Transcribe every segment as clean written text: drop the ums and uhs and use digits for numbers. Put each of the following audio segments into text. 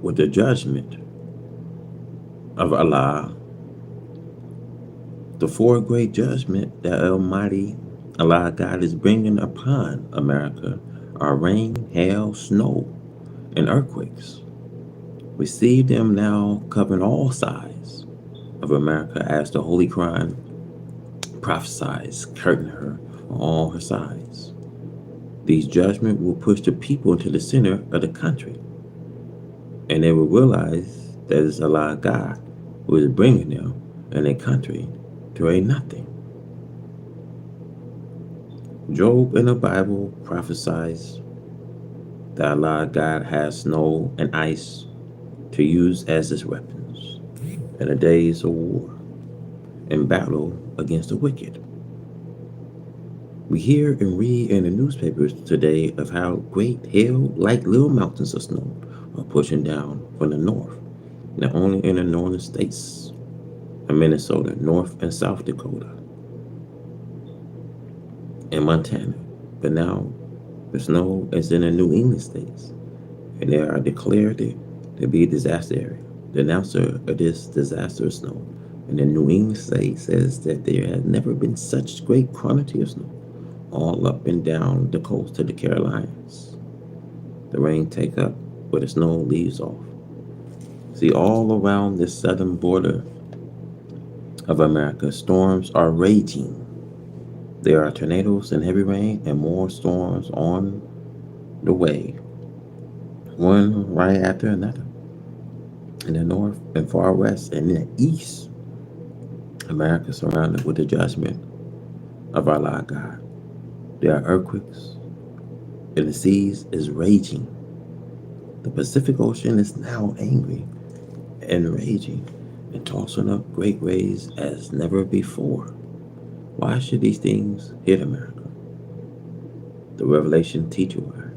with the judgment of Allah, the four great judgment that Almighty Allah God is bringing upon America are rain, hail, snow, and earthquakes. We see them now covering all sides of America as the Holy Quran prophesies, curtain her on all her sides. These judgments will push the people into the center of the country, and they will realize that it's Allah God who is bringing them and their country to a nothing. Job in the Bible prophesies that Allah God has snow and ice to use as his weapons in the days of war and battle against the wicked. We hear and read in the newspapers today of how great hail, like little mountains of snow, are pushing down from the north, not only in the northern states of Minnesota, North and South Dakota, and Montana, but now the snow is in the New England states, and they are declared to be a disaster area. The announcer of this disaster snow in the New England state says that there has never been such great quantity of snow all up and down the coast of the Carolinas. The rain take up where the snow leaves off. See, all around the southern border of America, storms are raging. There are tornadoes and heavy rain and more storms on the way, one right after another. In the north and far west and in the east, America is surrounded with the judgment of Allah God. There are earthquakes, and the seas is raging. The Pacific Ocean is now angry and raging and tossing up great waves as never before. Why should these things hit America? The Revelation teacher why?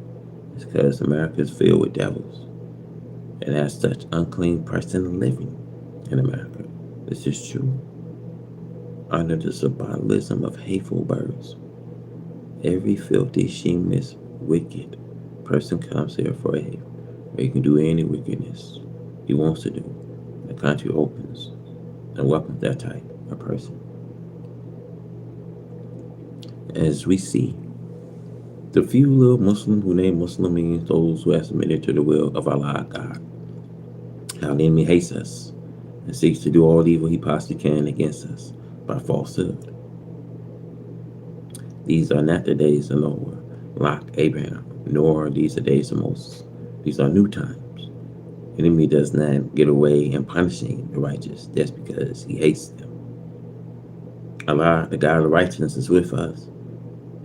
It's because America is filled with devils, and as such unclean person living in America. This is true. Under the symbolism of hateful birds, every filthy, shameless, wicked person comes here for a haven, where he can do any wickedness he wants to do. The country opens and welcomes that type of person. As we see, the few little Muslims who name Muslim means those who have submitted to the will of Allah God. How the enemy hates us and seeks to do all the evil he possibly can against us by falsehood. These are not the days of Noah, Lot, Abraham, nor these are days of Moses. These are new times. The enemy does not get away in punishing the righteous just because he hates them. Allah, the God of righteousness, is with us.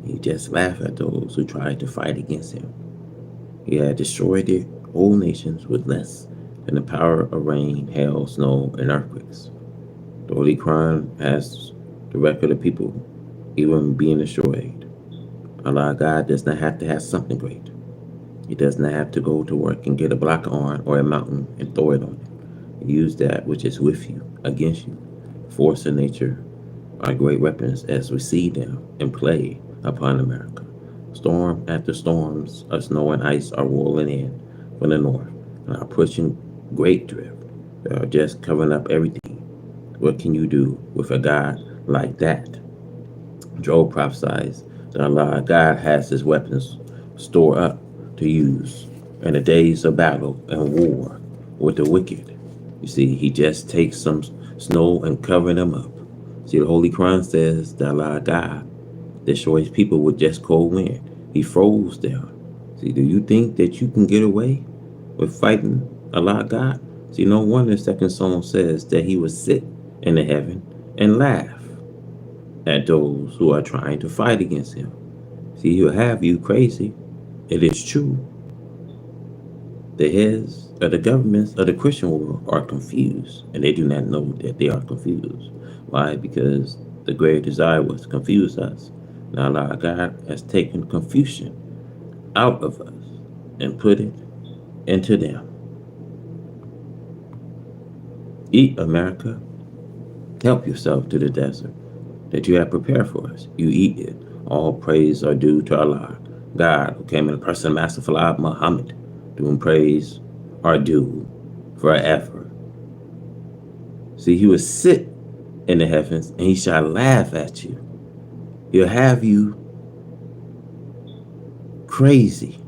He just laughed at those who tried to fight against him. He had destroyed their whole nations with less than the power of rain, hail, snow, and earthquakes. The Holy Quran has the record of people even being destroyed. Allah God does not have to have something great. He does not have to go to work and get a block of iron or a mountain and throw it on it. Use that which is with you, against you. Force of nature are great weapons as we see them in play upon America. Storm after storms of snow and ice are rolling in from the north and are pushing great drift. They are just covering up everything. What can you do with a God like that? Job prophesies that Allah God has his weapons stored up to use in the days of battle and war with the wicked. You see, he just takes some snow and covering them up. See, the Holy Quran says that Allah God destroys people with just cold wind. He froze them. See, do you think that you can get away with fighting Allah God? See, no wonder second Psalm says that he would sit in the heaven and laugh at those who are trying to fight against him. See, he'll have you crazy. It is true. The heads of the governments of the Christian world are confused, and they do not know that they are confused. Why? Because the great desire was to confuse us. Now, Allah God has taken confusion out of us and put it into them. Eat, America. Help yourself to the desert that you have prepared for us. You eat it. All praise are due to Allah, God, who came in the person of Master Muhammad, to whom praise are due forever. See, he will sit in the heavens and he shall laugh at you. He'll have you crazy.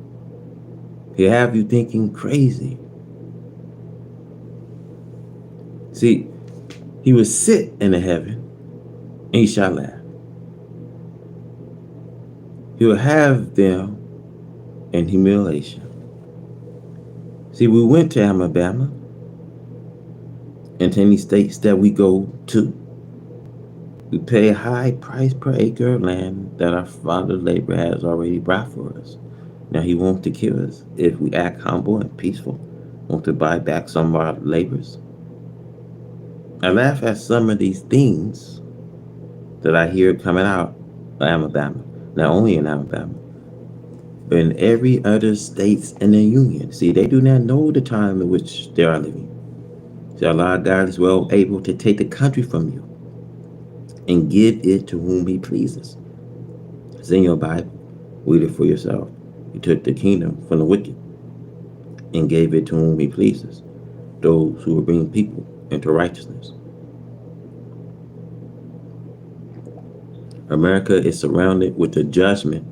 He'll have you thinking crazy. See, he will sit in the heaven and he shall laugh. He will have them in humiliation. See, we went to Alabama and to any states that we go to. We pay a high price per acre of land that our father labor has already brought for us. Now he wants to kill us if we act humble and peaceful, want to buy back some of our labors. I laugh at some of these things that I hear coming out of Alabama, not only in Alabama, but in every other states in the union. See, they do not know the time in which they are living. See, Allah God is well able to take the country from you and give it to whom he pleases. It's in your Bible. Read it for yourself. He took the kingdom from the wicked and gave it to whom he pleases, those who will bring people into righteousness. America is surrounded with the judgment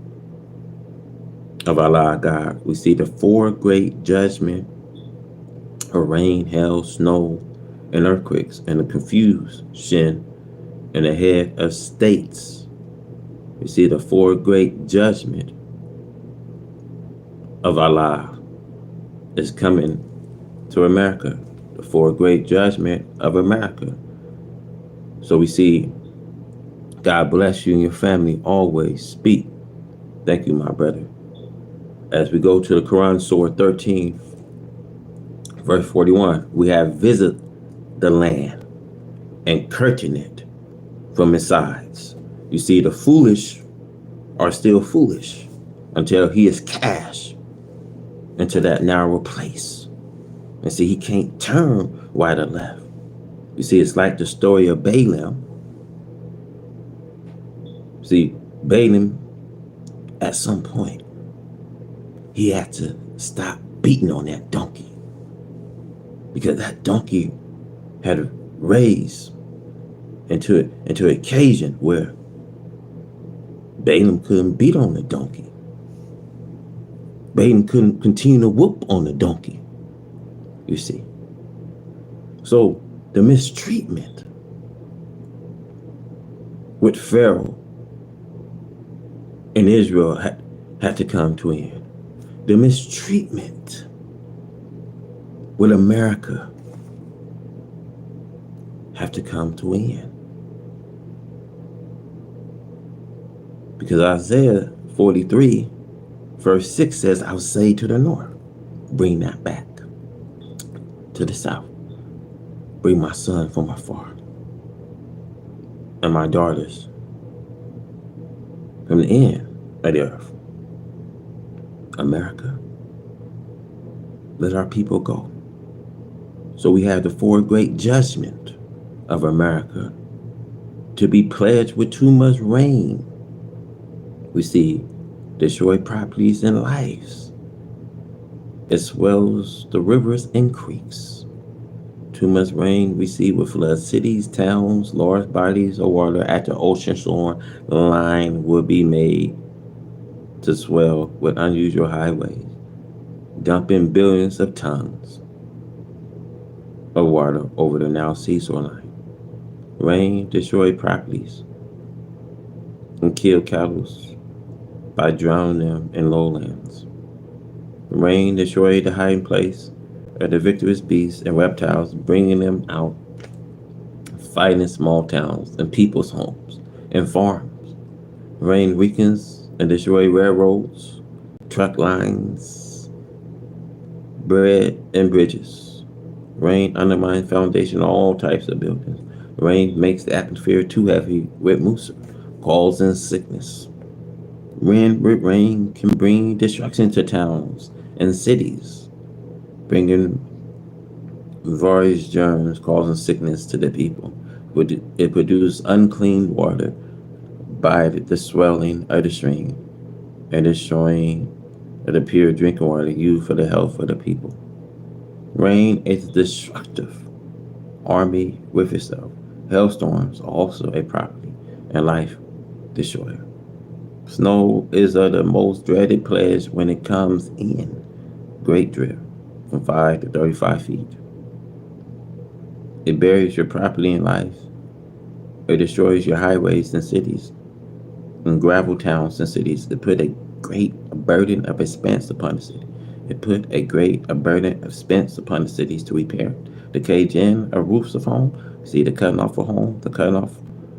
of Allah God. We see the four great judgments of rain, hail, snow, and earthquakes, and the confusion in the head of states. We see the four great judgments of Allah is coming to America. The four great judgment of America. So we see, God bless you and your family always. Speak. Thank you, my brother. As we go to the Quran, Surah 13, verse 41, we have visit the land and curtain it from its sides. You see, the foolish are still foolish until he is cast into that narrow place. And see, he can't turn right or left. You see, it's like the story of Balaam. See, Balaam, at some point, he had to stop beating on that donkey, because that donkey had raised into an occasion where Balaam couldn't beat on the donkey. Balaam couldn't continue to whoop on the donkey, you see. So the mistreatment with Pharaoh in Israel had to come to an end. The mistreatment with America have to come to an end. Because Isaiah 43, verse 6 says, I'll say to the north, bring that back. To the south, bring my son from afar, and my daughters from the end of the earth. America, let our people go. So we have the four great judgment of America to be pledged with too much rain. We see destroy properties and lives, as well as the rivers and creeks. Too much rain we see will flood cities, towns, large bodies of water at the ocean shore line will be made to swell with unusual highways, dumping billions of tons of water over the now seashore line. Rain destroy properties and kill cattle by drowning them in lowlands. Rain destroyed the hiding place of the victorious beasts and reptiles, bringing them out, fighting in small towns and people's homes and farms. Rain weakens and destroys railroads, truck lines, bread and bridges. Rain undermines foundation of all types of buildings. Rain makes the atmosphere too heavy with moisture, causing sickness. Rain can bring destruction to towns and cities, bringing various germs, causing sickness to the people. It produces unclean water by the swelling of the stream and destroying the pure drinking water used for the health of the people. Rain is destructive army with itself. Hailstorms are also a property and life destroyer. Snow is the most dreaded pledge when it comes in. Great drift from 5 to 35 feet. It buries your property and life. It destroys your highways and cities and gravel towns and cities. It put a great burden of expense upon the city. It put a great burden of expense upon the cities to repair, the cage in of roofs of home. See the cutting off of home, the cutting off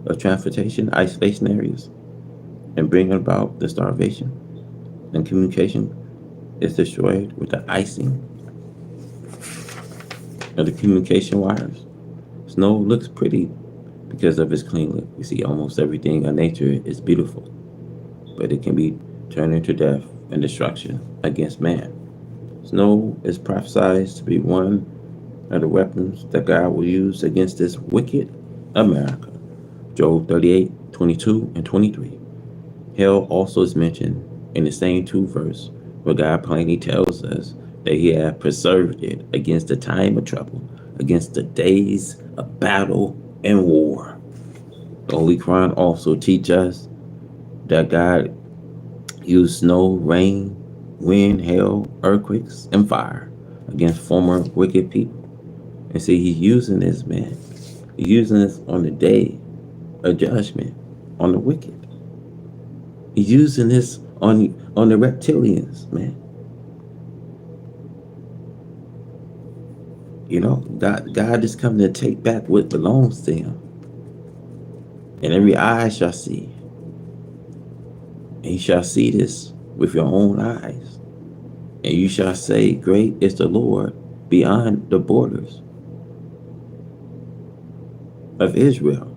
of transportation, isolation areas, and bringing about the starvation. And communication is destroyed with the icing of the communication wires. Snow looks pretty because of its clean look. You see, almost everything in nature is beautiful, but it can be turned into death and destruction against man. Snow is prophesied to be one of the weapons that God will use against this wicked America. Job 38:22 and 23. Hell also is mentioned in the same two verse where God plainly tells us that he hath preserved it against the time of trouble, against the days of battle and war. The Holy Quran also teach us that God used snow, rain, wind, hail, earthquakes, and fire against former wicked people. And see, he's using this, man. He's using this on the day of judgment on the wicked. He's using this on the reptilians, man. You know, God is coming to take back what belongs to him. And every eye shall see. And you shall see this with your own eyes. And you shall say, great is the Lord beyond the borders of Israel.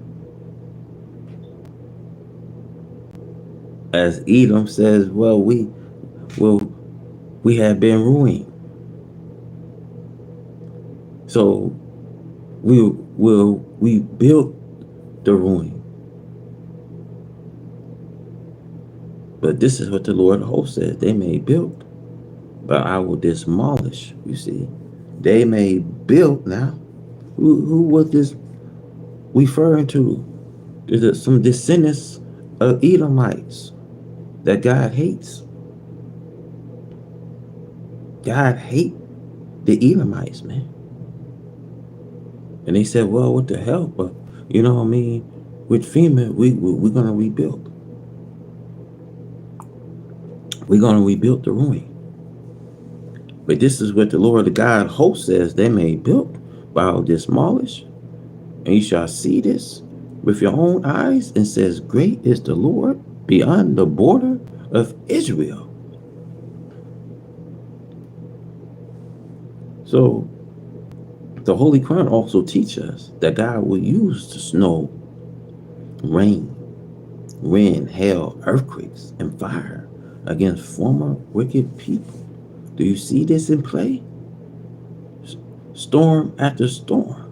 As Edom says, well, we have been ruined. So we built the ruin. But this is what the Lord of hosts says. They may build, but I will demolish, you see. They may build now. Who was this referring to? Is it some descendants of Edomites that God hates? God hate the Edomites, man. And they said, well, what the hell? But you know what I mean? With FEMA, we're going to rebuild. We're going to rebuild the ruin. But this is what the Lord the God host says. They may build, but I will demolish. And you shall see this with your own eyes. And says, great is the Lord beyond the border of Israel. So the Holy Quran also teaches us that God will use the snow, rain, wind, hail, earthquakes, and fire against former wicked people. Do you see this in play? Storm after storm.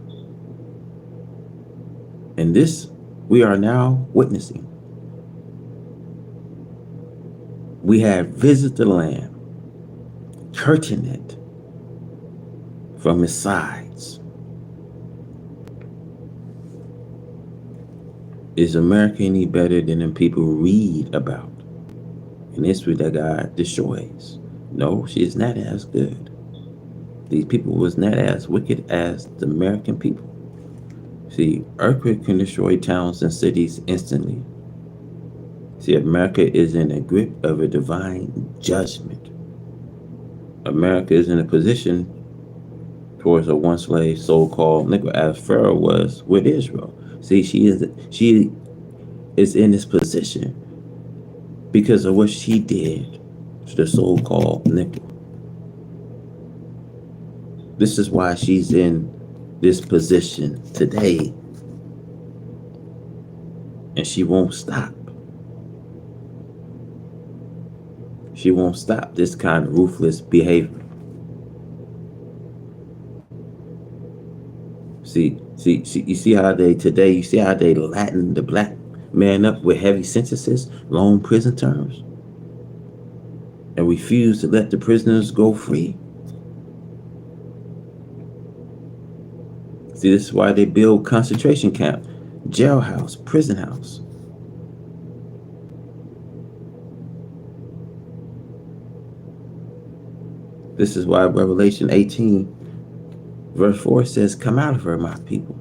And this we are now witnessing. We have visited the land, curtain it from its sides. Is America any better than the people read about in history that God destroys? No, she is not as good. These people was not as wicked as the American people. See, earthquake can destroy towns and cities instantly. See, America is in a grip of a divine judgment. America is in a position towards a one slave so-called Negro as Pharaoh was with Israel. See, she is in this position because of what she did to the so-called Negro. This is why she's in this position today. And she won't stop. She won't stop this kind of ruthless behavior. You see how they Latin the black man up with heavy sentences, long prison terms, and refuse to let the prisoners go free. See, this is why they build concentration camp, jailhouse, prison house. This is why Revelation 18, verse 4 says, "Come out of her, my people."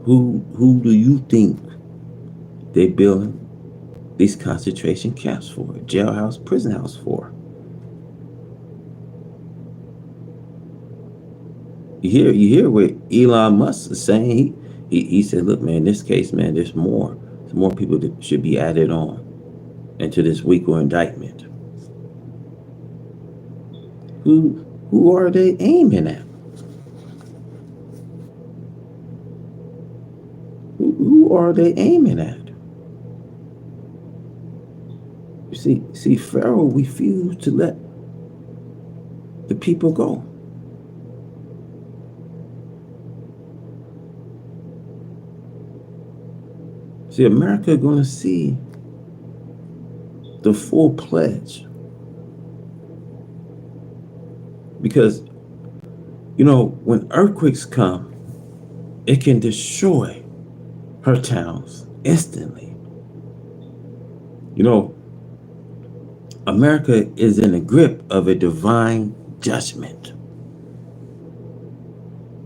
Who do you think they building these concentration camps for? Jailhouse, prison house for? You hear what Elon Musk is saying. He said, "Look, man, in this case, man, there's more. There's more people that should be added on into this weaker indictment." Who are they aiming at? Who are they aiming at? You see, Pharaoh refused to let the people go. See, America going to see the full pledge. Because, when earthquakes come, it can destroy her towns instantly. America is in the grip of a divine judgment.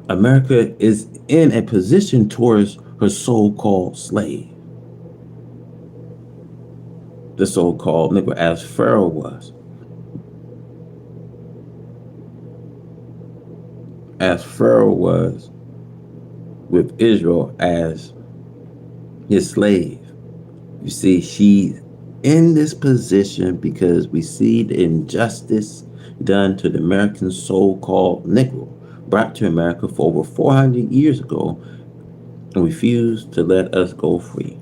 America is in a position towards her so-called slave. The so-called Negro, as Pharaoh was. As Pharaoh was with Israel as his slave. You see, she's in this position because we see the injustice done to the American so-called Negro, brought to America for over 400 years ago, and refused to let us go free.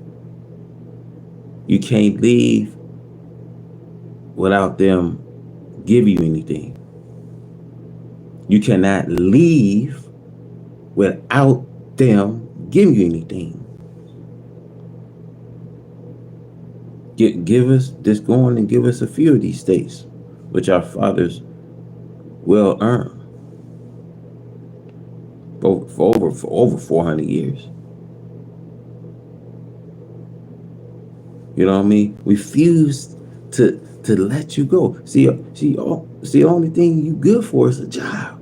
You can't leave without them giving you anything. You cannot leave without them giving you anything. Give us this going and give us a few of these states, which our fathers well earned for over 400 years. You know what I mean? Refuse to let you go. See, the only thing you good for is a job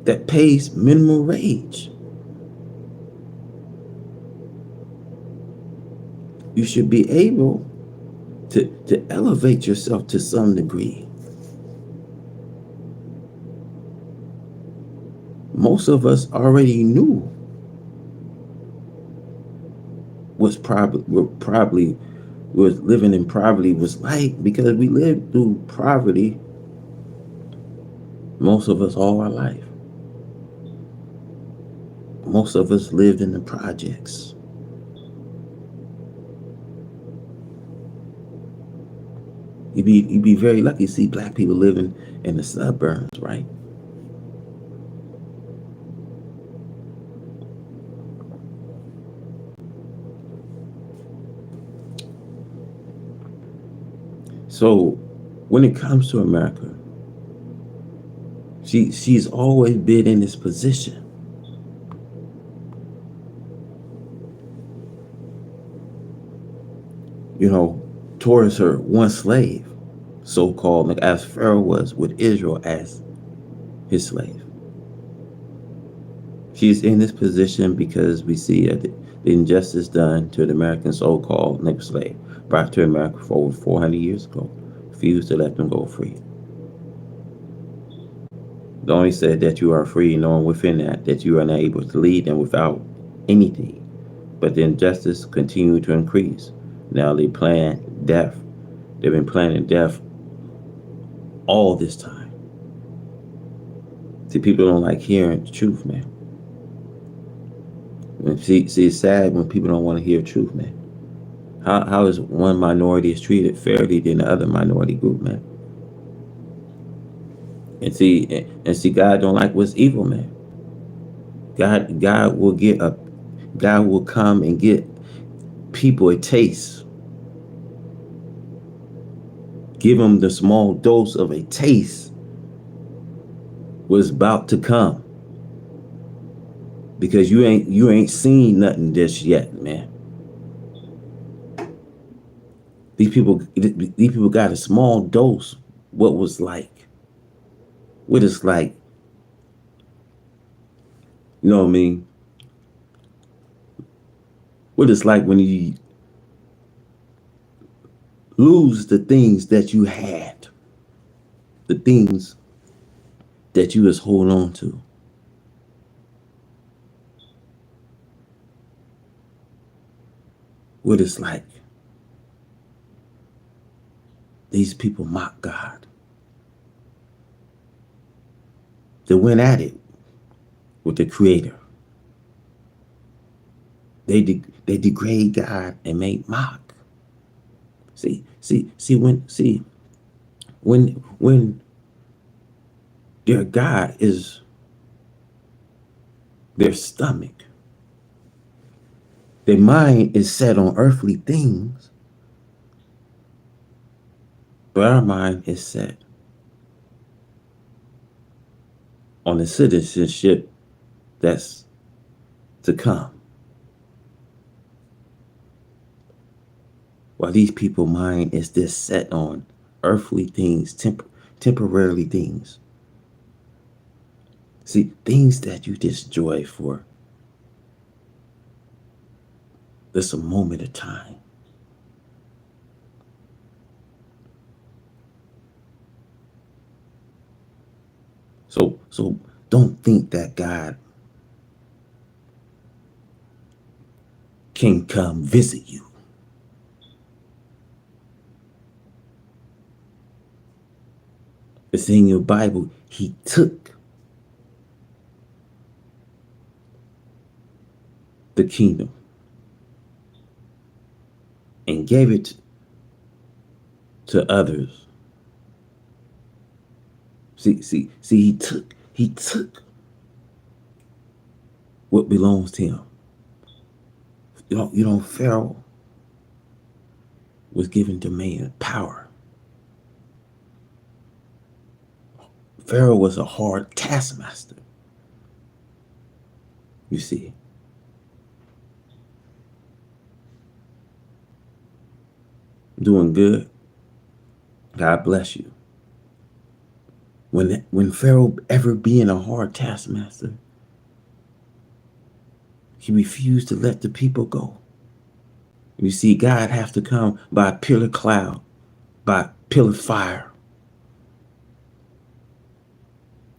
that pays minimum wage. You should be able to elevate yourself to some degree. Most of us already knew what probably was living in poverty was like, because we lived through poverty most of us all our life. Most of us lived in the projects. You'd be very lucky to see black people living in the suburbs, right? So when it comes to America, she's always been in this position. Towards her one slave, so-called, like as Pharaoh was with Israel as his slave. She's in this position because we see the injustice done to the American so-called Negro slave, brought to America for over 400 years ago, refused to let them go free. The only said that you are free, knowing within that you are not able to lead them without anything. But the injustice continued to increase. Now they plan death. They've been planning death all this time. See, people don't like hearing the truth, man. See, it's sad when people don't want to hear truth, man. How is one minority is treated fairly than the other minority group, man? And see, God don't like what's evil, man. God will come and get people a taste. Give them the small dose of a taste was about to come, because you ain't seen nothing just yet, man. These people got a small dose. What was like, what it's like, you know what I mean? What it's like when you lose the things that you had, the things that you was holding on to. What it's like. These people mock God. They went at it with the Creator. They degrade God and make mock. When their God is their stomach, their mind is set on earthly things, but our mind is set on the citizenship that's to come. While these people' mind is just set on earthly things, temporarily things. See, things that you just enjoy for just a moment of time. So don't think that God can come visit you. It's in your Bible. He took the kingdom and gave it to others. See, he took what belongs to him. Pharaoh was given dominion, power. Pharaoh was a hard taskmaster. You see, doing good. God bless you. When Pharaoh ever being a hard taskmaster, he refused to let the people go. You see, God has to come by a pillar cloud, by pillar fire,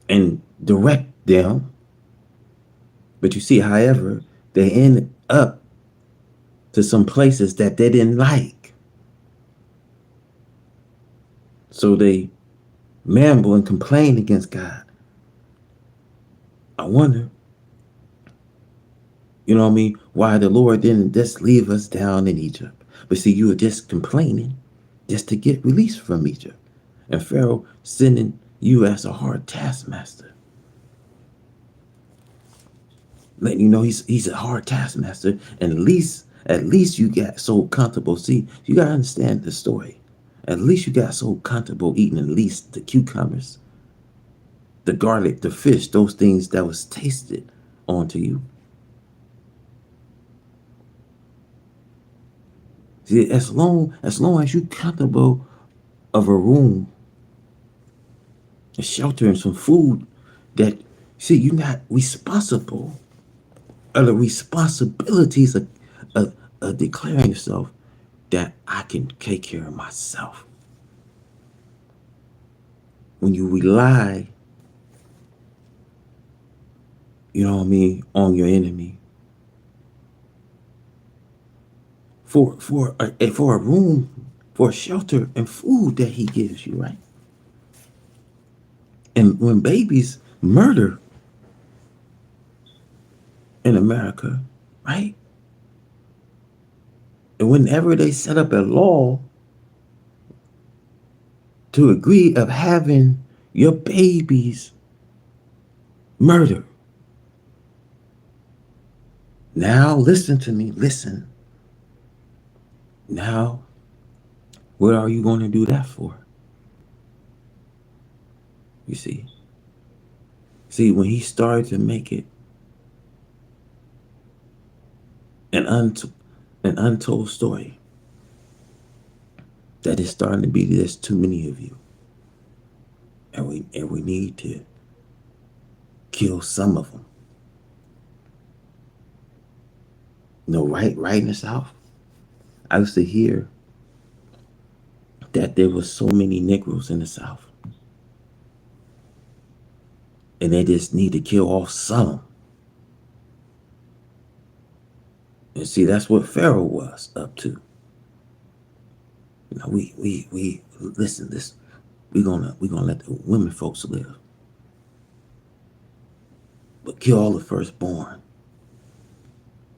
and direct them. But you see, however, they end up to some places that they didn't like. So they mumble and complain against God. I wonder, what I mean, why the Lord didn't just leave us down in Egypt. But see, you were just complaining just to get released from Egypt. And Pharaoh sending you as a hard taskmaster, letting you know he's a hard taskmaster. And at least you got so comfortable. See, you gotta understand the story. At least you got so comfortable eating at least the cucumbers, the garlic, the fish, those things that was tasted onto you. See, as long as you comfortable of a room, a shelter, and some food, that see you're not responsible of the responsibilities of declaring yourself that I can take care of myself. When you rely, on your enemy for a room, for shelter and food that he gives you, right? And when babies murder in America, right? And whenever they set up a law to agree of having your babies murder, now listen to me, listen. Now, what are you going to do that for? You see, See, when he started to make it an, unt- an untold story, that is starting to be, there's too many of you. And we need to kill some of them. Right in the South, I used to hear that there was so many Negroes in the South, and they just need to kill off some. And see, that's what Pharaoh was up to. We listen. This we gonna let the women folks live, but kill all the firstborn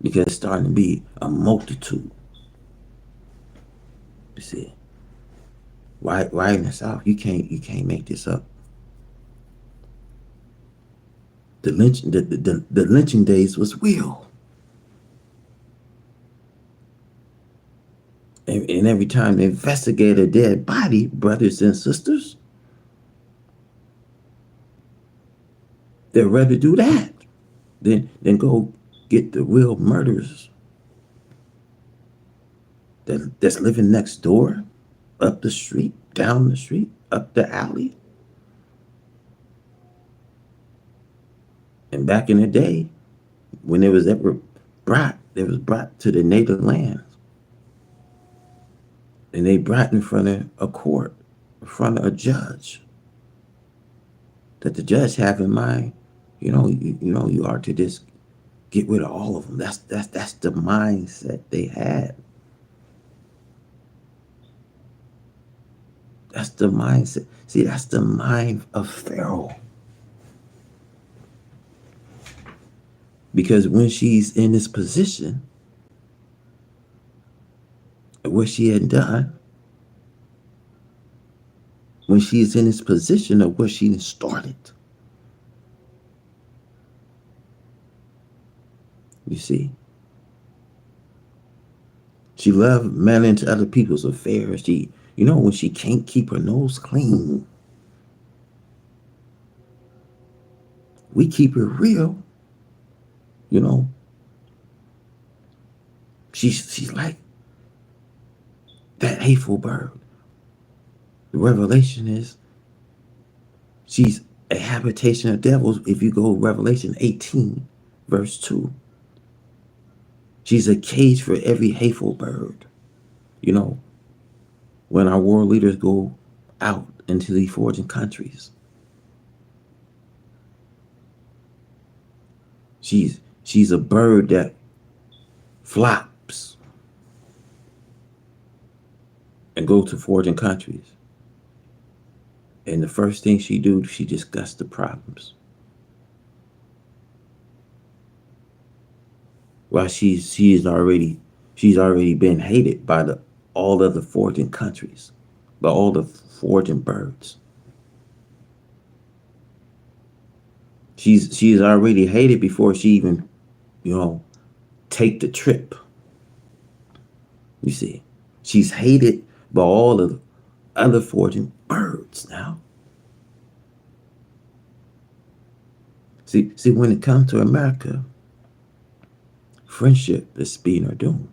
because it's starting to be a multitude. You see, right in the South, you can't make this up. The lynching days was real, and every time they investigate a dead body, brothers and sisters, they'd rather do that than go get the real murderers that's living next door, up the street, down the street, up the alley. And back in the day, when it was brought to the native lands, and they brought in front of a court, in front of a judge, that the judge have in mind, you are to just get rid of all of them. That's the mindset they had. That's the mindset. See, that's the mind of Pharaoh. Because when she's in this position, what she had done, when she's in this position of what she started, you see, she loved meddling into other people's affairs. When she can't keep her nose clean, we keep it real. You know, she's like that hateful bird. The revelation is she's a habitation of devils. If you go Revelation 18, verse 2, she's a cage for every hateful bird. You know, when our world leaders go out into the foreign countries, she's a bird that flops and go to foreign countries. And the first thing she discuss the problems. While she's already been hated by all of the foreign countries, by all the foreign birds. She's already hated before she even, take the trip. You see, she's hated by all of the other foreign birds now. See, when it comes to America, friendship is speed or doom.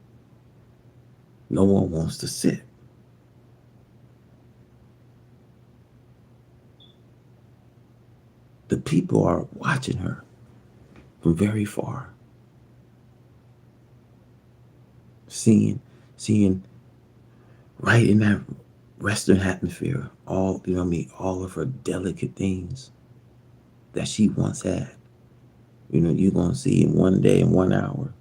No one wants to sit. The people are watching her from very far, seeing right in that Western atmosphere, all of her delicate things that she once had. You're gonna see in one day, in 1 hour,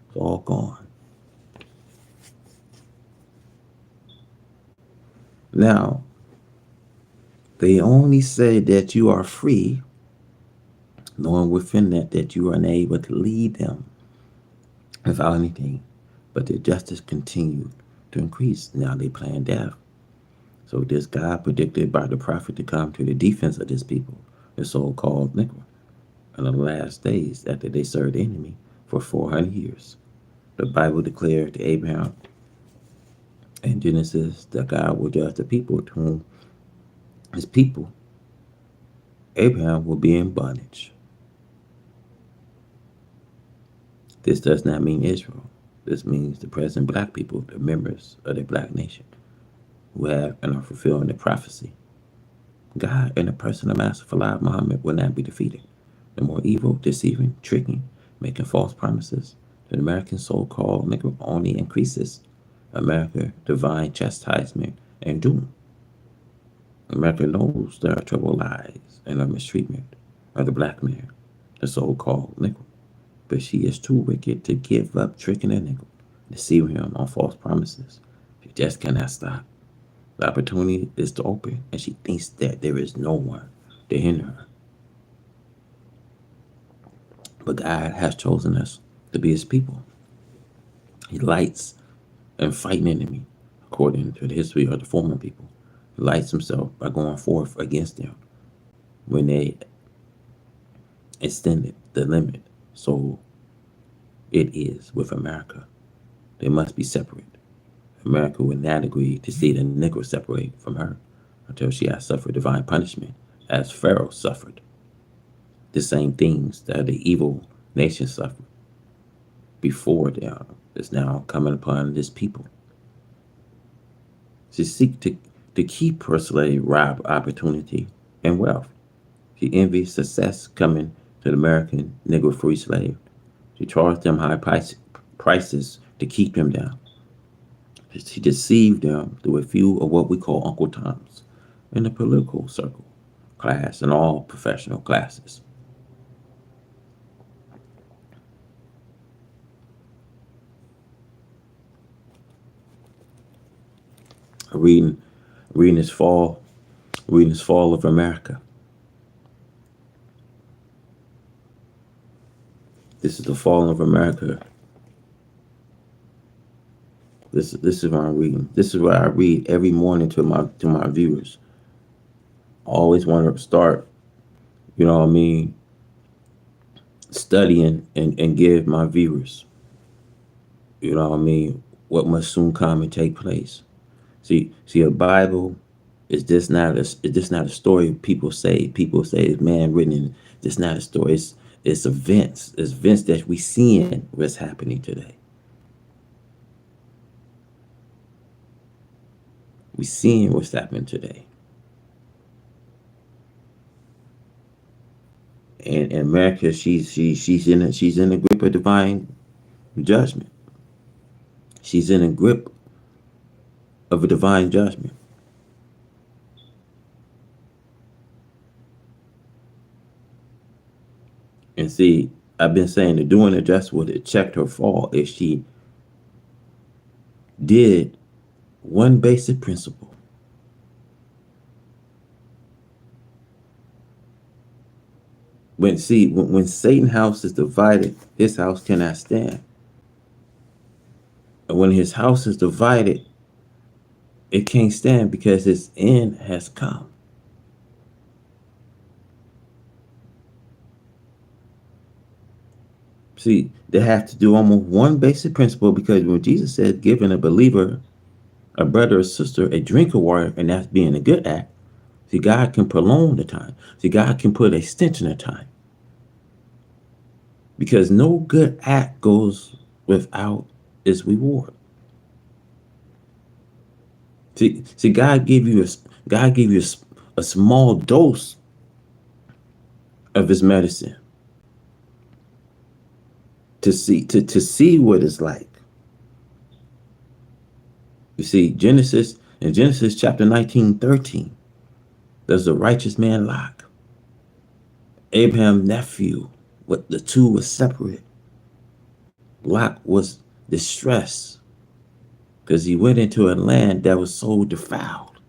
it's all gone. Now, they only say that you are free, knowing within that you are unable to lead them without anything, but their justice continued to increase. Now they plan death. So this God predicted by the prophet to come to the defense of this people, the so-called Negro, in the last days after they served the enemy for 400 years. The Bible declared to Abraham in Genesis that God will judge the people to whom his people Abraham will be in bondage. This does not mean Israel. This means the present black people, the members of the black nation, who have and are fulfilling the prophecy. God and the person of Master Faliah Muhammad will not be defeated. The more evil, deceiving, tricking, making false promises, the American so-called Negro only increases. America, divine chastisement and doom. America knows there are trouble lies and a mistreatment of the black man, the so-called Negro. But she is too wicked to give up tricking a Negro, deceiving him on false promises. She just cannot stop. The opportunity is to open, and she thinks that there is no one to hinder her. But God has chosen us to be his people. He lights and fighting enemy, according to the history of the former people. He lights himself by going forth against them when they extended the limit. So it is with America. They must be separate. America would not agree to see the Negro separate from her until she has suffered divine punishment, as Pharaoh suffered. The same things that the evil nations suffered before them is now coming upon this people. She seeks to keep her slave rob opportunity and wealth. She envies success coming to the American Negro free slave. She charged them high prices to keep them down. She deceived them through a few of what we call Uncle Toms in the political circle, class, and all professional classes. Reading, reading this fall, reading this fall of America. This is the fall of America. This is what I'm reading. This is what I read every morning to my viewers. I always want to start, you know what I mean, studying and give my viewers, you know what I mean, what must soon come and take place. See, a Bible is just not a story people say. People say it's man written in. It's not a story. It's events. It's events that we seeing what's happening today. We seeing what's happening today. And in America, she's in the grip of divine judgment. She's in the grip of a divine judgment. And see, I've been saying the doing the just would have checked her fall if she did one basic principle. When Satan's house is divided, his house cannot stand. And when his house is divided, it can't stand because its end has come. See, they have to do almost one basic principle because when Jesus said giving a believer, a brother or sister, a drink of water, and that's being a good act, see, God can prolong the time. See, God can put an extension of time. Because no good act goes without its reward. See, God gave you a small dose of his medicine to see what it's like. You see, Genesis chapter 19:13, there's a righteous man Lot, Abraham's nephew. What the two were separate. Lot was distressed because he went into a land that was so defiled.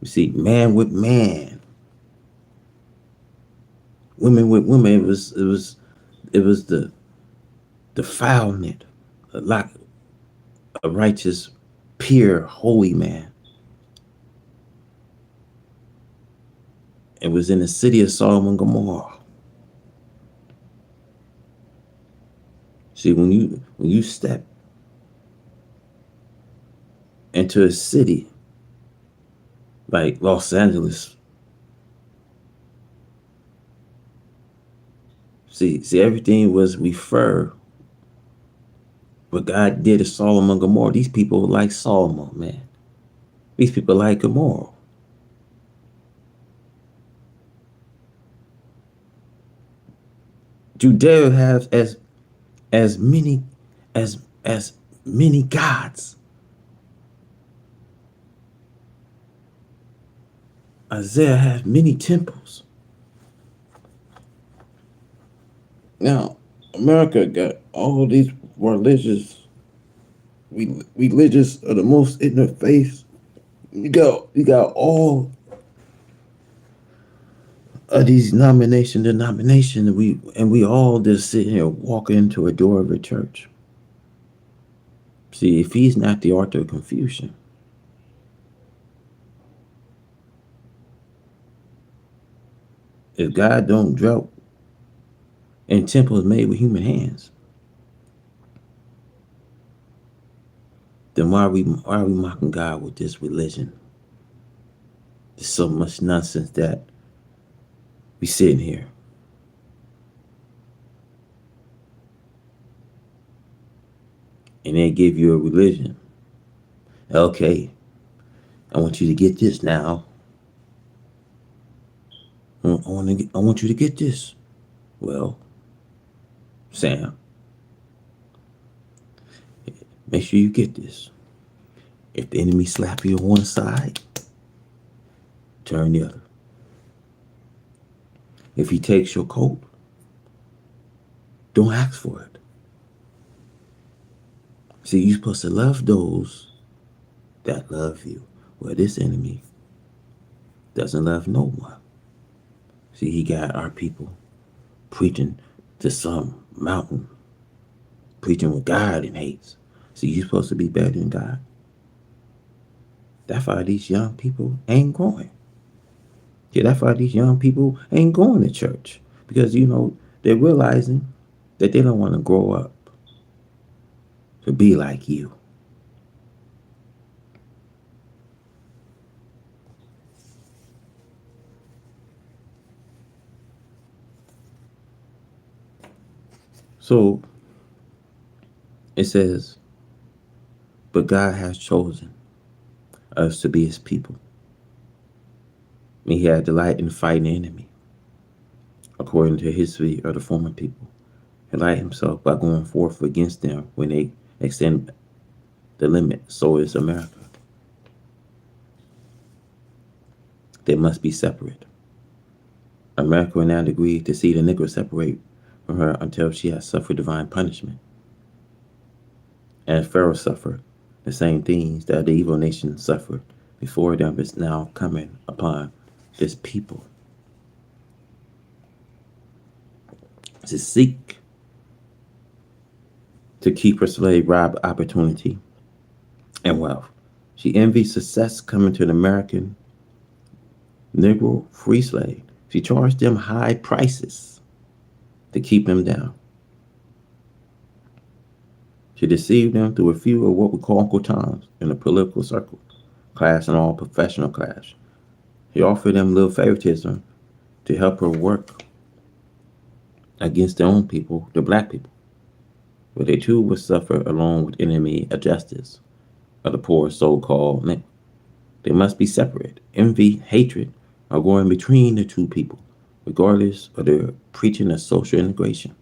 You see, man with man, women with women. It was the defilement, like a righteous, pure, holy man. It was in the city of Sodom and Gomorrah. See, when you step into a city Like Los Angeles. See, everything was referred. What God did to Solomon and Gomorrah. These people like Solomon, man. These people like Gomorrah. Judea has as many as many gods. Isaiah has many temples. Now, America got all these religious are the most in the face. You got all of these denomination, and we all just sitting here walking into a door of a church. See, if he's not the author of confusion, if God don't dwell in temples made with human hands, then why are we mocking God with this religion? There's so much nonsense that we sitting here. And they give you a religion. Okay, I want you to get this now. I want you to get this. Well, Sam, make sure you get this. If the enemy slap you on one side, turn the other. If he takes your coat, don't ask for it. See, you're supposed to love those that love you. Well, this enemy doesn't love no one. See, he got our people preaching to some mountain, preaching what God and hates. See, you're supposed to be better than God. That's why these young people ain't growing. Yeah, that's why these young people ain't going to church. Because, they're realizing that they don't want to grow up to be like you. So it says, but God has chosen us to be his people. And he had delight in fighting the enemy, according to history of the former people. He light himself by going forth against them when they extend the limit. So is America. They must be separate. America will not agree to see the Negro separate from her until she has suffered divine punishment. And Pharaoh suffered the same things that the evil nation suffered before them is now coming upon this people. To seek to keep her slave rob opportunity and wealth. She envied success coming to an American Negro free slave. She charged them high prices to keep them down. She deceived them through a few of what we call Uncle Toms in the political circle, class and all professional class. He offered them little favoritism to help her work against their own people, the black people, but they too would suffer along with enemy of justice of the poor so-called men. They must be separate. Envy, hatred are going between the two people, regardless of their preaching of social integration.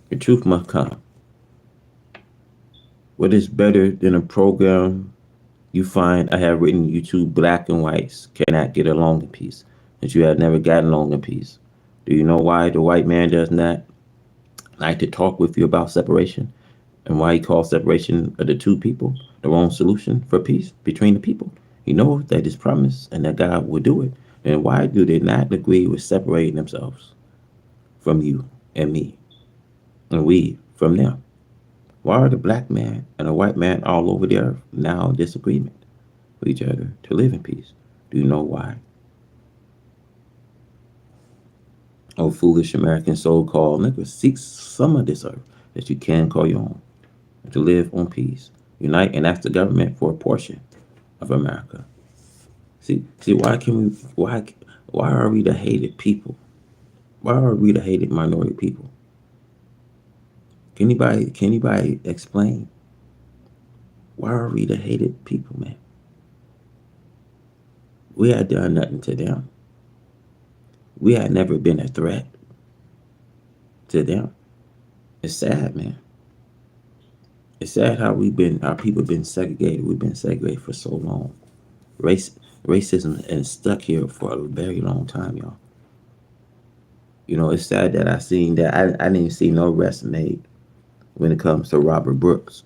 The truth must come. What is better than a program you find I have written you two black and whites cannot get along in peace, that you have never gotten along in peace? Do you know why the white man does not like to talk with you about separation? And why he calls separation of the two people the wrong solution for peace between the people? He knows that it's promised and that God will do it. Then why do they not agree with separating themselves from you and me and we from them? Why are the black man and the white man all over the earth now in disagreement with each other to live in peace? Do you know why? Oh, foolish American so-called niggas, seek some of this earth that you can call your own, and to live on peace. Unite and ask the government for a portion of America. See, why are we the hated people? Why are we the hated minority people? Can anybody explain why are we the hated people, man? We had done nothing to them. We had never been a threat to them. It's sad, man. It's sad how our people been segregated. We've been segregated for so long. Race Racism is stuck here for a very long time, y'all. It's sad that I seen that I didn't see no arrest made when it comes to Robert Brooks.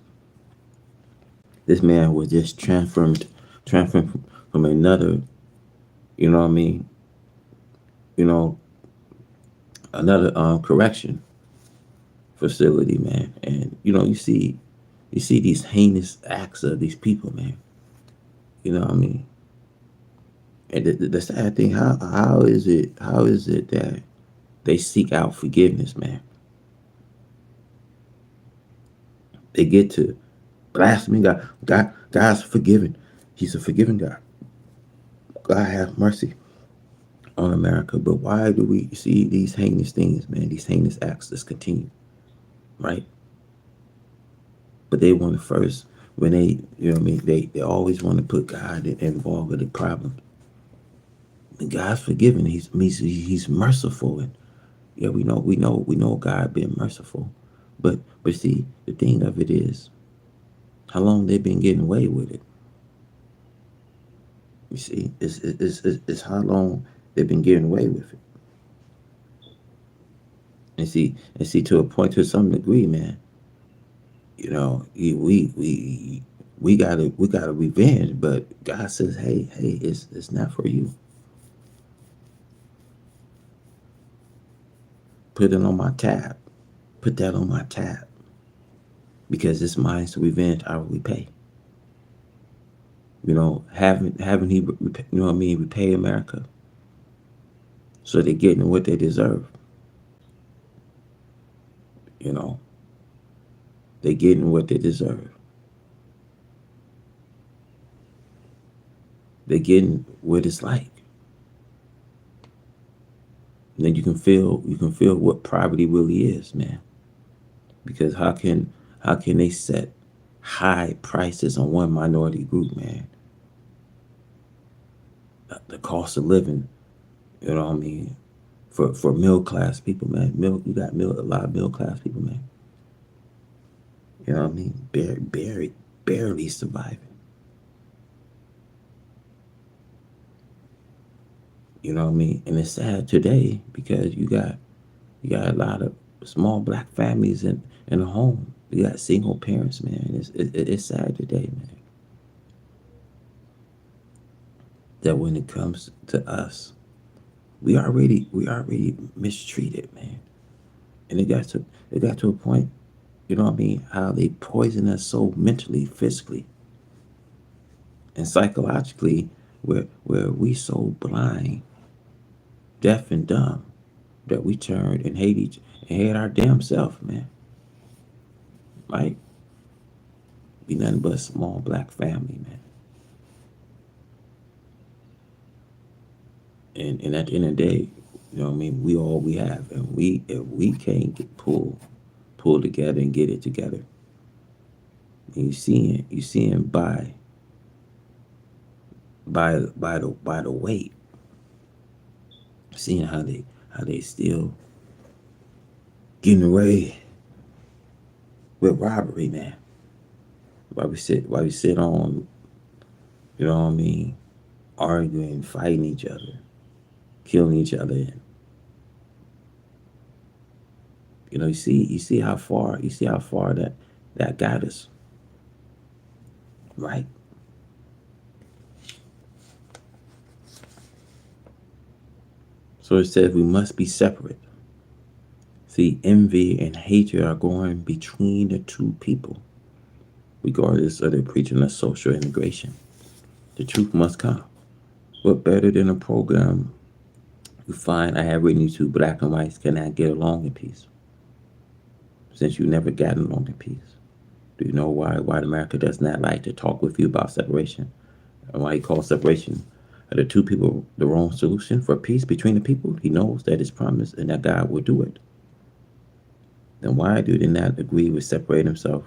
This man was just transferred from another, you know what I mean, you know, another correction facility, man. And you see these heinous acts of these people, man. You know what I mean? And the sad thing, how is it that they seek out forgiveness, man? They get to blasphemy God. God's forgiven. He's a forgiving God. God have mercy on America. But why do we see these heinous things, man? These heinous acts just continue, right? But they want to first, when they always want to put God involved with the problem. And God's forgiving. He's merciful, and yeah, we know God being merciful. But see, the thing of it is, how long they've been getting away with it. You see, it's how long they've been getting away with it. And see, to a point, to some degree, man. We got to revenge, but God says, hey, it's not for you. Put it on my tab. Put that on my tab, because it's mine to revenge. I will repay. Haven't he? Repay America, so they're getting what they deserve. You know, they're getting what they deserve. They're getting what it's like. And then you can feel what poverty really is, man. Because how can they set high prices on one minority group, man? The cost of living, you know what I mean, for middle class people, man. You got a lot of middle class people, man. You know what I mean? Barely surviving. You know what I mean? And it's sad today because you got a lot of small black families in the home. You got single parents, man. It's sad today, man. That when it comes to us, we already mistreated, man. And it got to a point, you know what I mean, how they poison us so mentally, physically, and psychologically, where we so blind, deaf and dumb, that we turned and hate our damn self, man. Like, be nothing but a small black family, man. And at the end of the day, you know what I mean, we all we have, and if we can't get pull together and get it together, and you seeing by the weight, seeing how they still getting away with robbery, man. Why we sit on, you know what I mean, arguing, fighting each other, killing each other. And, you see how far that got us, right? So it says we must be separate. See, envy and hatred are going between the two people, regardless of their preaching of social integration. The truth must come. What better than a program you find I have written you two black and whites cannot get along in peace, since you never got along in peace? Do you know why white America does not like to talk with you about separation? And why he calls separation Are the two people the wrong solution for peace between the people? He knows that it's promised and that God will do it. Then why do they not agree with separate himself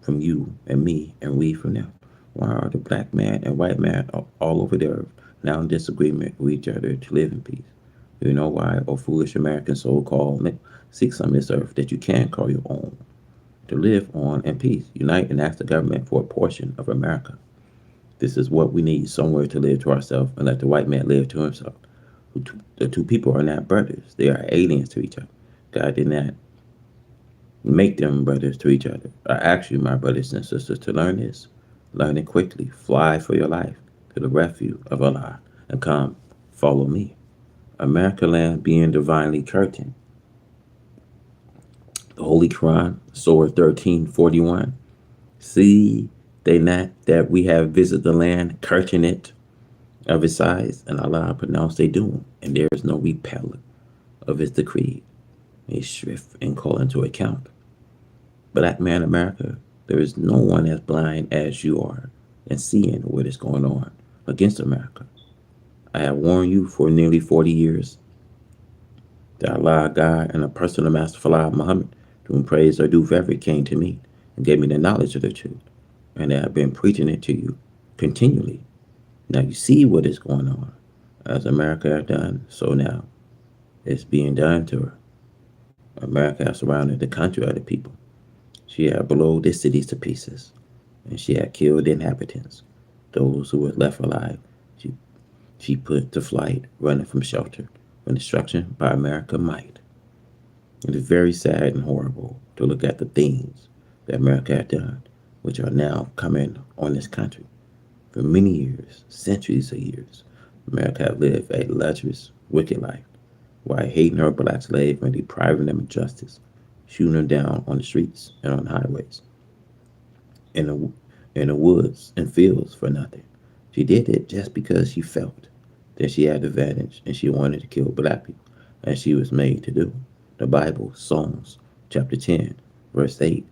from you and me and we from them? Why are the black man and white man all over the earth now in disagreement with each other to live in peace? Do you know why, O foolish American so-called, seek some of this earth that you can call your own, to live on in peace? Unite and ask the government for a portion of America. This is what we need, somewhere to live to ourselves and let the white man live to himself. The two people are not brothers. They are aliens to each other. God did not make them brothers to each other. I ask you, my brothers and sisters, to learn this. Learn it quickly. Fly for your life to the refuge of Allah and come follow me. America land being divinely curtained. The Holy Quran, Surah 13:41. See they not that we have visited the land, curtain it of its size, and Allah pronounced they doom, and there is no repeller of his decree, a shrift and call into account. Black man America, there is no one as blind as you are and seeing what is going on against America. I have warned you for nearly 40 years that Allah, God, and a personal Master Falah Muhammad, to whom praise are due forever, came to me and gave me the knowledge of the truth, and I have been preaching it to you continually. Now you see what is going on. As America has done, so now it's being done to her. America has surrounded the country of the people. She had blown their cities to pieces, and she had killed the inhabitants. Those who were left alive, she put to flight, running from shelter, from destruction by America might. It is very sad and horrible to look at the things that America had done, which are now coming on this country. For many years, centuries of years, America had lived a luxurious, wicked life, while hating her black slaves and depriving them of justice, shooting them down on the streets and on the highways, in the woods and fields for nothing. She did it just because she felt that she had the advantage and she wanted to kill black people, as she was made to do. The Bible, Psalms, chapter 10, verse 8.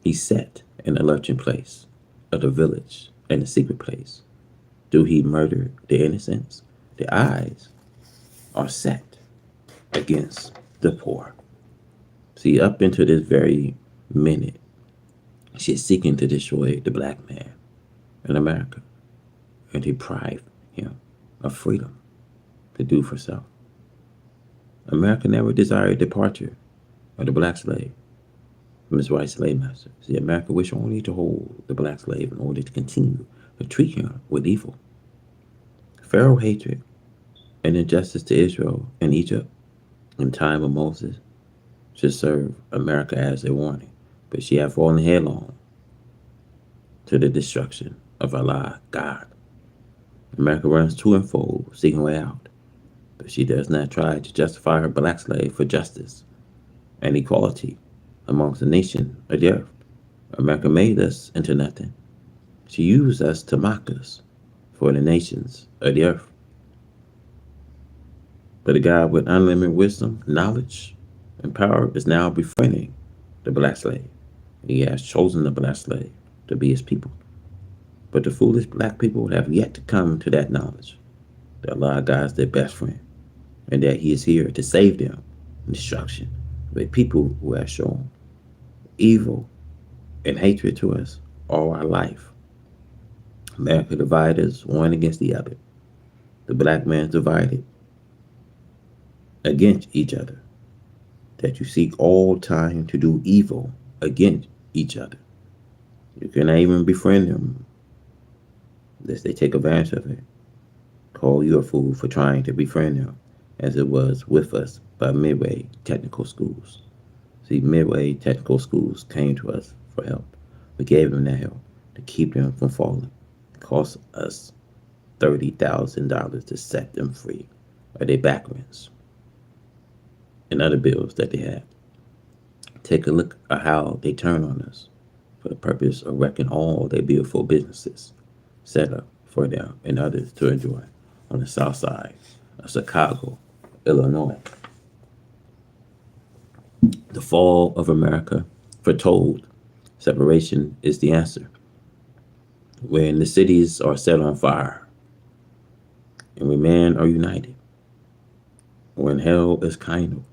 He sat in the lurching place of the village and the secret place. Do he murder the innocents? The eyes are set against the poor. See, up into this very minute, she is seeking to destroy the black man in America and deprive him of freedom to do for self. America never desired departure of the black slave from his white slave master. See, America wished only to hold the black slave in order to continue to treat him with evil. Pharaoh hatred and injustice to Israel and Egypt in time of Moses should serve America as a warning, but she had fallen headlong to the destruction of Allah, God. America runs to and fro, seeking a way out, but she does not try to justify her black slave for justice and equality amongst the nation of the earth. America made us into nothing. She used us to mock us for the nations of the earth. But a God with unlimited wisdom, knowledge, and power is now befriending the black slave. He has chosen the black slave to be his people. But the foolish black people have yet to come to that knowledge that Allah God is their best friend and that he is here to save them from destruction of a people who have shown evil and hatred to us all our life. America divided us one against the other. The black man is divided against each other, that you seek all time to do evil against each other. You cannot even befriend them, lest they take advantage of it. Call you a fool for trying to befriend them, as it was with us by Midway Technical Schools. See, Midway Technical Schools came to us for help. We gave them that help to keep them from falling. It cost us $30,000 to set them free of their backgrounds and other bills that they had. Take a look at how they turn on us for the purpose of wrecking all their beautiful businesses set up for them and others to enjoy on the south side of Chicago, Illinois. The fall of America foretold. Separation is the answer. When the cities are set on fire and when men are united, when hell is kind.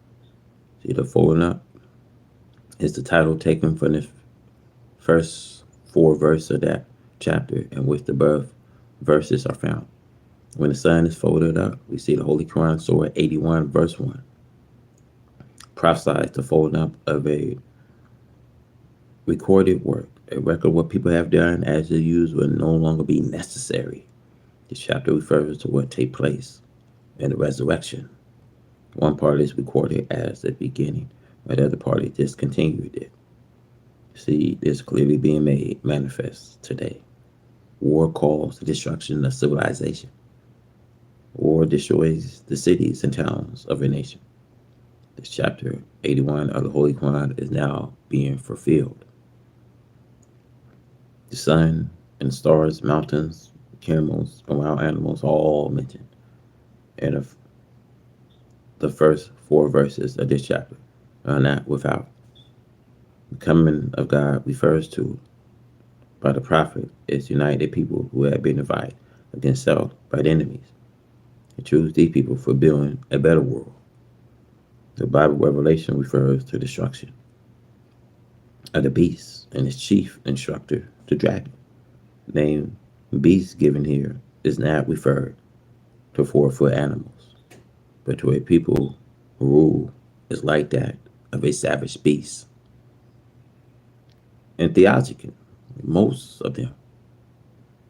See, the folding up is the title taken from the first four verses of that chapter in which the above verses are found. When the sun is folded up, we see the Holy Quran, Surah 81, verse 1, prophesies the folding up of a recorded work. A record of what people have done as it used will no longer be necessary. This chapter refers to what take place in the resurrection. One part is recorded as the beginning, while the other part is discontinued it. See, this clearly being made manifest today. War caused the destruction of civilization. War destroys the cities and towns of a nation. This chapter 81 of the Holy Quran is now being fulfilled. The sun and stars, mountains, camels, and wild animals are all mentioned in the first four verses of this chapter are not without. The coming of God refers to by the prophet is united people who have been divided against self by the enemies. He chose these people for building a better world. The Bible revelation refers to destruction of the beast and its chief instructor, the dragon. The name beast given here is not referred to 4-foot animals, but to a people who rule is like that of a savage beast. And theological, most of them,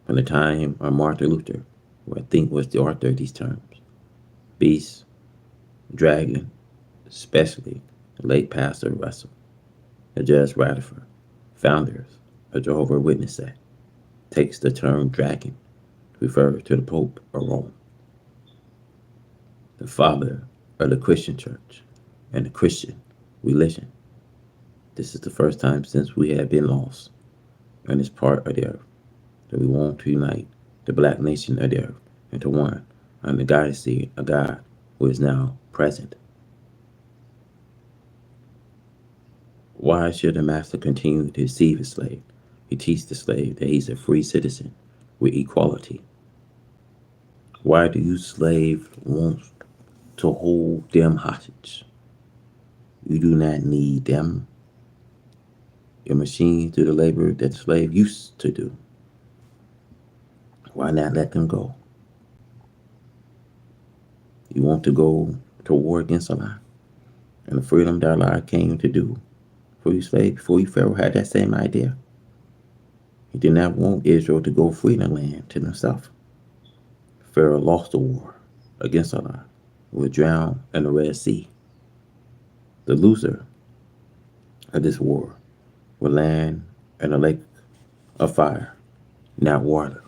from the time of Martin Luther, who I think was the author of these terms, beast, dragon, especially the late Pastor Russell, the Judge Rutherford, founders of Jehovah's Witnesses, takes the term dragon to refer to the Pope of Rome, the father of the Christian church and the Christian religion. This is the first time since we have been lost on this part of the earth that we want to unite the black nation of the earth into one under the guidance of God who is now present. Why should the master continue to deceive his slave? He teaches the slave that he's a free citizen with equality. Why do you slaves want to hold them hostage? You do not need them. Your machines do the labor that the slave used to do. Why not let them go? You want to go to war against Allah and the freedom that Allah came to do for you slave before you Pharaoh had that same idea. He did not want Israel to go free in the land to himself. Pharaoh lost the war against Allah, who was drowned in the Red Sea. The loser of this war will land in a lake of fire, not water.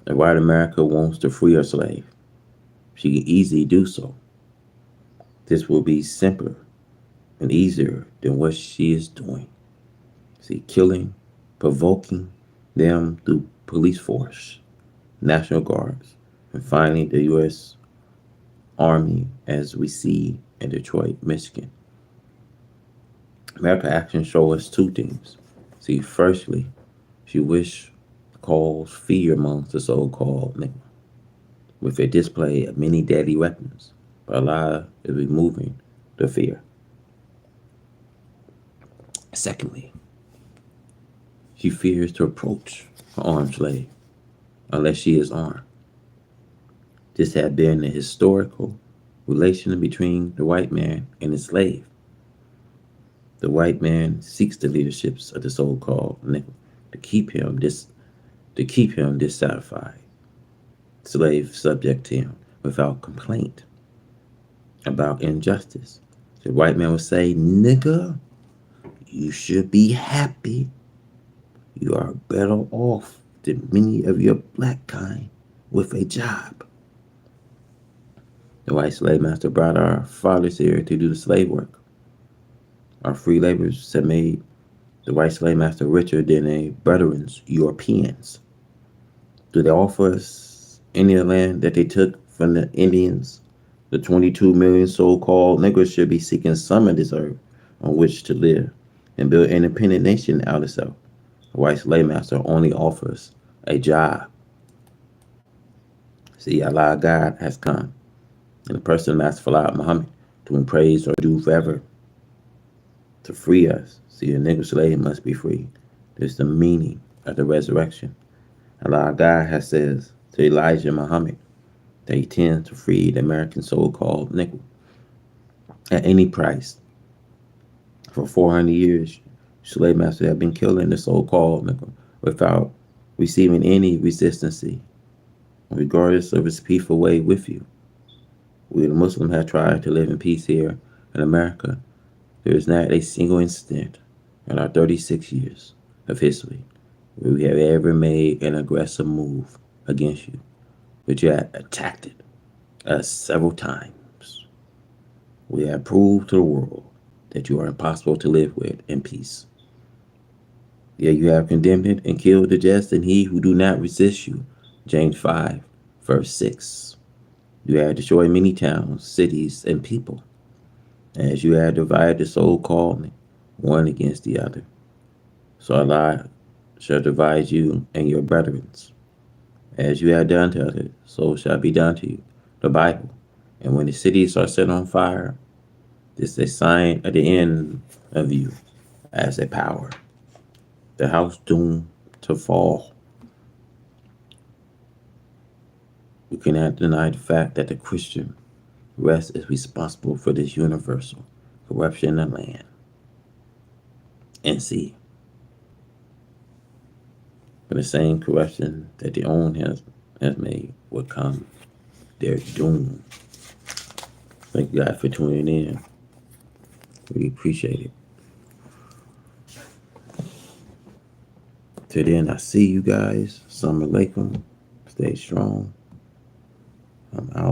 And white America wants to free her slave, she can easily do so. This will be simpler and easier than what she is doing. See, killing, provoking them through police force, National Guards, and finally the U.S. Army as we see in Detroit, Michigan. American actions show us two things. See, firstly, she wish cause fear amongst the so-called nigga with a display of many deadly weapons, but Allah is removing the fear. Secondly, she fears to approach her armed slave unless she is armed. This had been a historical relation between the white man and his slave. The white man seeks the leaderships of the so-called nigger to keep him dissatisfied, slave subject to him without complaint about injustice. The white man would say, "Nigga, you should be happy. You are better off than many of your black kind with a job." The white slave master brought our fathers here to do the slave work. Our free laborers have made the white slave master richer than a brethren's Europeans. Do they offer us any of the land that they took from the Indians? The 22 million so-called Negroes should be seeking some of this earth on which to live and build an independent nation out of itself. The white slave master only offers a job. See, Allah God has come in the person of Master Fala Muhammad to whom praise or do forever to free us. See, the Negro slave must be free. This is the meaning of the resurrection. Allah God has says to Elijah Muhammad that he tends to free the American so-called nickel at any price. For 400 years, slave masters have been killing the so-called nickel without receiving any resistance, regardless of its peaceful way with you. We the Muslims have tried to live in peace here in America. There is not a single incident in our 36 years of history where we have ever made an aggressive move against you, but you have attacked us several times. We have proved to the world that you are impossible to live with in peace. Yet you have condemned it and killed the just and he who do not resist you. James 5, verse 6. You have destroyed many towns, cities, and people, as you have divided the so-called one against the other. So Allah shall divide you and your brethren. As you have done to others, so shall be done to you. The Bible. And when the cities are set on fire, this is a sign at the end of you as a power. The house doomed to fall. We cannot deny the fact that the Christian rest is responsible for this universal corruption in the land and sea. For the same corruption that the own has made will come their doom. Thank you guys for tuning in. We appreciate it. Till then, I see you guys. Assalamu alaikum. Stay strong. I'm out.